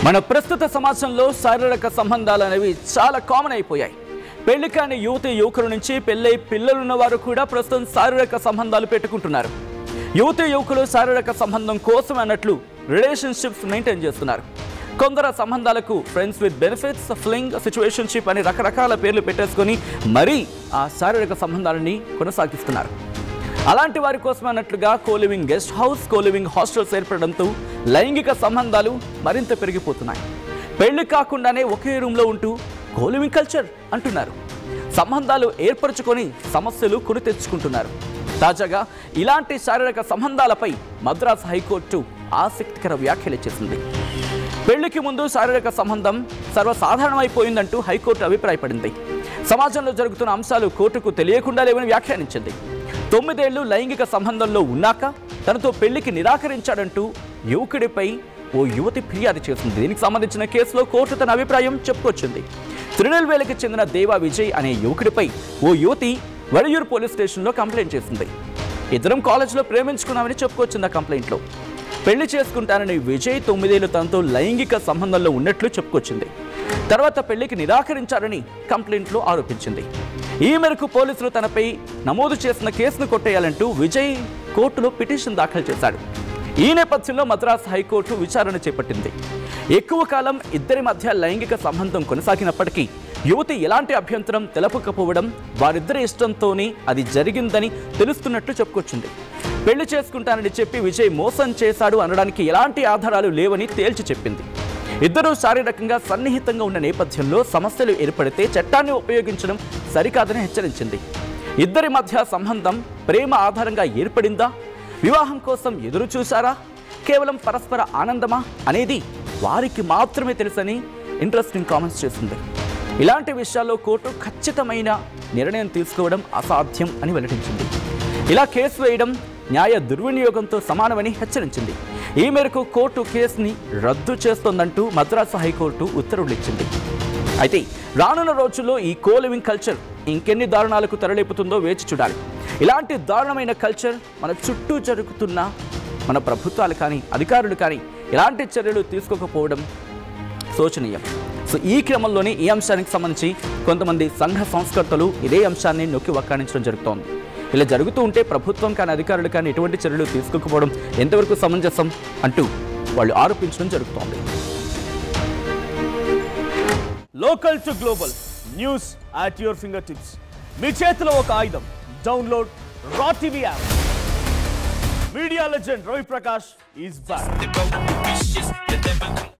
మన ప్రస్తుత సమాజంలో శారీరక సంబంధాలు అనేవి చాలా కామన్ అయిపోయాయి. పెళ్లి కాని యువకుల నుంచి పెళ్ళై పిల్లలున్న వారు కూడా ప్రస్తుతం శారీరక సంబంధాలు పెట్టుకుంటున్నారు. యువకులు శారీరక సంబంధం కోసం అన్నట్లు రిలేషన్షిప్స్ మెయింటైన్ చేస్తున్నారు. కొందరు సంబంధాలకు friends with benefits, fling, situationship అని రకరకాల పేర్లు పెట్టేసుకొని మరీ ఆ శారీరక సంబంధాలని కొనసాగిస్తున్నారు. అలాంటి వారి కోసం అన్నట్లుగా coliving guest house, coliving hostels ఏర్పడడంతో లైంగిక సంబంధాలు మరింత పెరిగిపోతున్నాయి. పెళ్లి కాకుండానే ఒకే రూమ్లో ఉంటూ కోలివింగ్ కల్చర్ అంటున్నారు. సంబంధాలు ఏర్పరచుకొని సమస్యలు కొని తెచ్చుకుంటున్నారు. తాజాగా ఇలాంటి శారీరక సంబంధాలపై మద్రాస్ హైకోర్టు ఆసక్తికర వ్యాఖ్యలు చేసింది. పెళ్లికి ముందు శారీరక సంబంధం సర్వసాధారణమైపోయిందంటూ హైకోర్టు అభిప్రాయపడింది. సమాజంలో జరుగుతున్న అంశాలు కోర్టుకు తెలియకుండా లేవని వ్యాఖ్యానించింది. 9 ఏళ్లు లైంగిక సంబంధంలో ఉన్నాక తనతో పెళ్లికి నిరాకరించాడంటూ యువకుడిపై ఓ యువతి ఫిర్యాదు చేసింది. దీనికి సంబంధించిన కేసులో కోర్టు తన అభిప్రాయం చెప్పుకొచ్చింది. తిరునెల్వేలికి చెందిన దేవా విజయ్ అనే యువకుడిపై ఓ యువతి వడియూరు పోలీస్ స్టేషన్లో కంప్లైంట్ చేసింది. ఇద్దరం కాలేజీలో ప్రేమించుకున్నామని చెప్పుకొచ్చింది. ఆ కంప్లైంట్లో పెళ్లి చేసుకుంటానని విజయ్ 9 ఏళ్లు తనతో లైంగిక సంబంధంలో ఉన్నట్లు చెప్పుకొచ్చింది. తర్వాత పెళ్లికి నిరాకరించారని కంప్లైంట్లో ఆరోపించింది. ఈ మేరకు పోలీసులు తనపై నమోదు చేసిన కేసును కొట్టేయాలంటూ విజయ్ కోర్టులో పిటిషన్ దాఖలు చేశాడు. ఈ నేపథ్యంలో మద్రాస్ హైకోర్టు విచారణ చేపట్టింది. ఎక్కువ కాలం ఇద్దరి మధ్య లైంగిక సంబంధం కొనసాగినప్పటికీ యువతి ఎలాంటి అభ్యంతరం తెలపకపోవడం, వారిద్దరి ఇష్టంతోనే అది జరిగిందని తెలుస్తున్నట్లు చెప్పుకొచ్చింది. పెళ్లి చేసుకుంటానని చెప్పి విజయ్ మోసం చేశాడు అనడానికి ఎలాంటి ఆధారాలు లేవని తేల్చి చెప్పింది. ఇద్దరూ శారీరకంగా సన్నిహితంగా ఉన్న నేపథ్యంలో సమస్యలు ఏర్పడితే చట్టాన్ని ఉపయోగించడం సరికాదని హెచ్చరించింది. ఇద్దరి మధ్య సంబంధం ప్రేమ ఆధారంగా ఏర్పడిందా, వివాహం కోసం ఎదురు చూశారా, కేవలం పరస్పర ఆనందమా అనేది వారికి మాత్రమే తెలుసని ఇంట్రెస్టింగ్ కామెంట్స్ చేసింది. ఇలాంటి విషయాల్లో కోర్టు ఖచ్చితమైన నిర్ణయం తీసుకోవడం అసాధ్యం అని వెల్లడించింది. ఇలా కేసు వేయడం న్యాయ దుర్వినియోగంతో సమానమని హెచ్చరించింది. ఈ మేరకు కోర్టు కేసుని రద్దు చేస్తోందంటూ మద్రాసు హైకోర్టు ఉత్తర్వులు ఇచ్చింది. అయితే రానున్న రోజుల్లో ఈ కోలివింగ్ కల్చర్ ఇంకెన్ని దారుణాలకు తెరలేపుతుందో వేచి చూడాలి. ఇలాంటి దారుణమైన కల్చర్ మన చుట్టూ జరుగుతున్న మన ప్రభుత్వాలు కానీ అధికారులు కానీ ఎలాంటి చర్యలు తీసుకోకపోవడం శోచనీయం. సో ఈ క్రమంలోనే ఈ అంశానికి సంబంధించి కొంతమంది సంఘ సంస్కర్తలు ఇదే అంశాన్ని నొక్కి వక్కాణించడం జరుగుతోంది. ఇలా జరుగుతూ ఉంటే ప్రభుత్వం కానీ అధికారులు కానీ ఎటువంటి చర్యలు తీసుకోకపోవడం ఎంతవరకు సమంజసం అంటూ వాళ్ళు ఆరోపించడం జరుగుతోంది. Local to global news at your finger tips. మీ చేతిలో ఒక ఆయుధం. Download Raw TV app. Media legend Ravi Prakash is back.